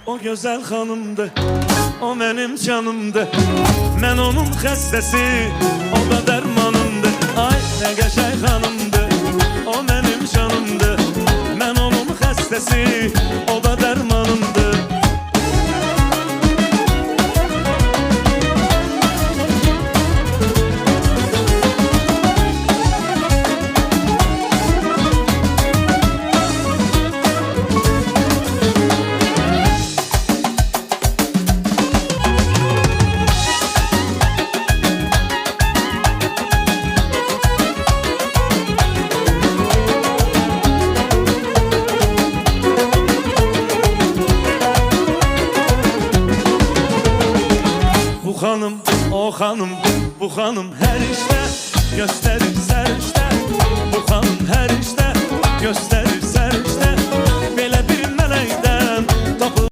O güzel hanımdı, o benim canımdı. Ben onun xəstəsi, o da dərmanımdı. Ay ne qəşəng hanımdı, o benim canımdı. Ben onun xəstəsi, o da dərmanımdı. Bu hanım, o hanım, bu hanım her işte gösterir serişte. Bu hanım her işte gösterir